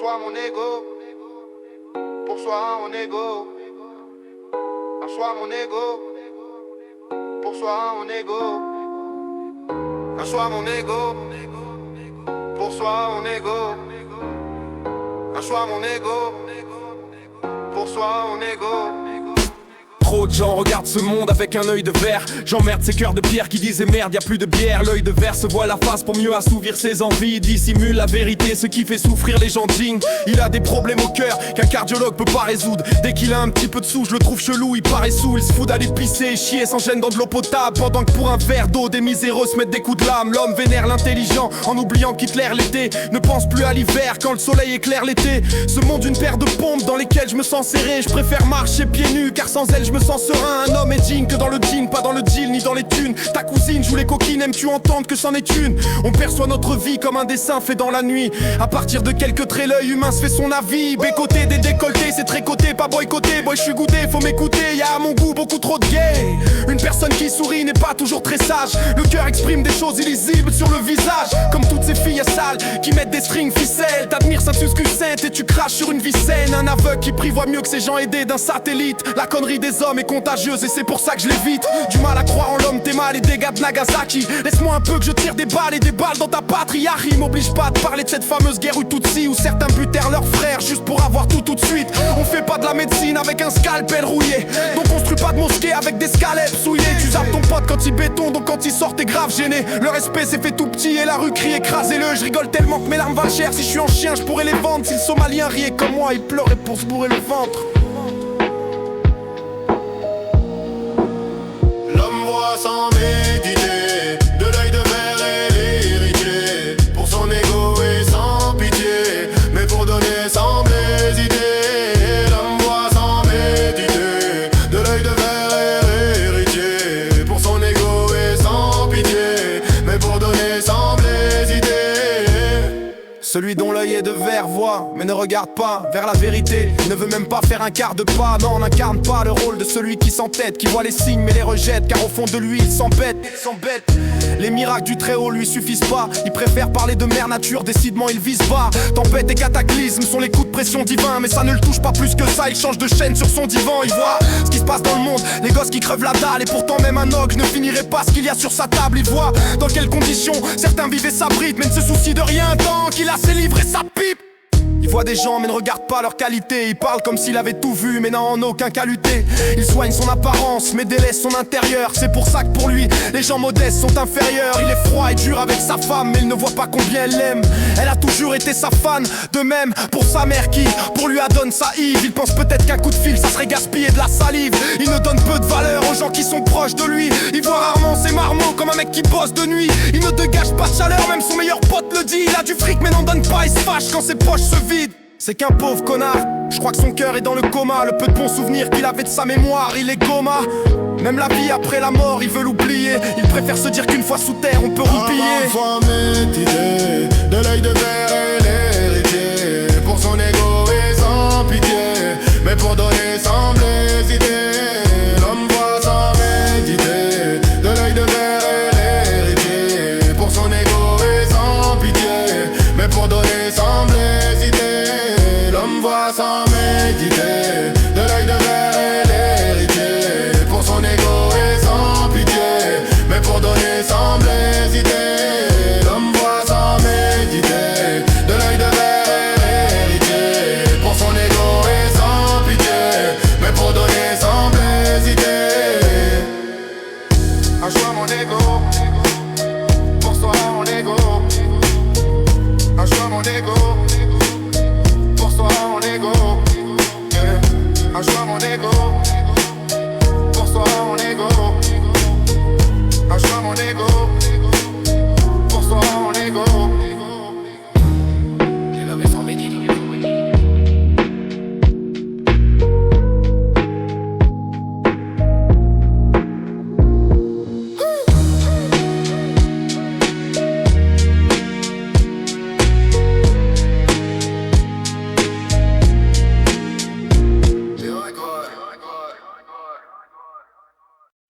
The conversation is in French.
soi mon ego, pour soi mon ego. Un soi mon ego, pour soi mon ego. Un soi mon ego, pour soi mon ego. Un soi mon ego, pour soi mon ego. Trop de gens regardent ce monde avec un œil de verre. J'emmerde ces cœurs de pierre qui disaient merde, y a plus de bière. L'œil de verre se voit la face pour mieux assouvir ses envies. Dissimule la vérité, ce qui fait souffrir les gens dignes. Il a des problèmes au cœur qu'un cardiologue peut pas résoudre. Dès qu'il a un petit peu de sous, je le trouve chelou, il paraît saoul. Il se fout d'aller pisser et chier sans gêne dans de l'eau potable. Pendant que pour un verre d'eau, des miséreux se mettent des coups de lame. L'homme vénère l'intelligent en oubliant qu'Hitler l'été. Ne pense plus à l'hiver quand le soleil éclaire l'été. Ce monde une paire de pompes dans lesquelles je me sens serré. Je préfère marcher pieds nus car sans elle je me sens serein. Un homme est digne que dans le jean, pas dans le deal ni dans les thunes. Ta cousine joue les coquines, aimes-tu entendre que c'en est une? On perçoit notre vie comme un dessin fait dans la nuit. À partir de quelques traits, l'œil humain se fait son avis. Bécoté, des décolletés, c'est tricoté, pas boycotté. Boy, je suis goûté, faut m'écouter, y'a à mon goût beaucoup trop de gays. Une personne qui sourit n'est pas toujours très sage. Le cœur exprime des choses illisibles sur le visage. Comme toutes ces filles sales qui mettent des strings ficelles. T'admires Saint-Suscussainte et tu craches sur une vie saine. Un aveugle qui prévoit mieux que ces gens aidés d'un satellite. La connerie des hommes est contagieuse et c'est pour ça que je l'évite. Du mal à croire en l'homme, t'es mal, les dégâts de Nagasaki. Laisse-moi un peu que je tire des balles et des balles dans ta patrie. Harry m'oblige pas de parler de cette fameuse guerre Tutsi où certains butèrent leurs frères juste pour avoir tout de suite. On fait pas de la médecine avec un scalpel rouillé. Donc construis pas de mosquée avec des scalps souillés. Tu zappes ton pote quand il béton, donc quand il sort t'es grave gêné. Le respect s'est fait tout petit et la rue crie écrasez-le. Je rigole tellement que mes larmes valent cher. Si je suis en chien je pourrais les vendre. Si le Somalien riait comme moi il pleurait pour se bourrer le ventre. Sans méditer, de l'œil de verre et l'héritier. Pour son ego et sans pitié, mais pour donner semble hésiter. L'homme voit sans méditer, de l'œil de verre et l'héritier. Pour son ego et sans pitié, mais pour donner semble hésiter. Celui dont l'œil est de verre voit, mais ne regarde pas vers la vérité. Il ne veut même pas faire un quart de pas. Non, on n'incarne pas le rôle de celui qui s'entête, qui voit les signes mais les rejette. Car au fond de lui il s'embête. Les miracles du Très-Haut lui suffisent pas. Il préfère parler de mère nature, décidément il vise bas. Tempête et cataclysme sont les coups de pression divins. Mais ça ne le touche pas plus que ça, il change de chaîne sur son divan. Il voit ce qui se passe dans le monde, les gosses qui crevent la dalle. Et pourtant même un ogre ne finirait pas ce qu'il y a sur sa table. Il voit dans quelles conditions certains vivent et s'abritent, mais ne se soucie de rien tant qu'il a ses livres et sa pipe. Il voit des gens mais ne regarde pas leur qualité. Il parle comme s'il avait tout vu mais n'a en aucun cas lutté. Il soigne son apparence mais délaisse son intérieur. C'est pour ça que pour lui les gens modestes sont inférieurs. Il est froid et dur avec sa femme mais il ne voit pas combien elle l'aime. Elle a toujours été sa fan. De même pour sa mère qui pour lui adonne sa Yves. Il pense peut-être qu'un coup de fil ça serait gaspiller de la salive. Il ne donne peu de valeur aux gens qui sont proches de lui. Il voit rarement ses marmots comme un mec qui bosse de nuit. Il ne dégage pas de chaleur, même son meilleur pote le dit. Il a du fric mais n'en donne pas, il se fâche quand ses poches se vident. C'est qu'un pauvre connard, je crois que son cœur est dans le coma. Le peu de bons souvenirs qu'il avait de sa mémoire, il est coma. Même la vie après la mort, il veut l'oublier. Il préfère se dire qu'une fois sous terre, on peut roupiller. Faut méditer, de l'œil de verre et l'héritier. Pour son ego et sans pitié, mais pour donner semble hésiter. L'homme voit sans méditer, de l'œil de verre et l'héritier. Pour son ego et sans pitié, mais pour donner semble hésiter. L'homme voit sans méditer, de l'œil de verre et l'héritier. Pour son ego et sans pitié, mais pour donner semble hésiter. L'homme voit sans méditer, de l'œil de verre et l'héritier. Pour son ego et sans pitié, mais pour donner semble hésiter. Un choix mon ego, pour soi mon ego. Un choix mon ego.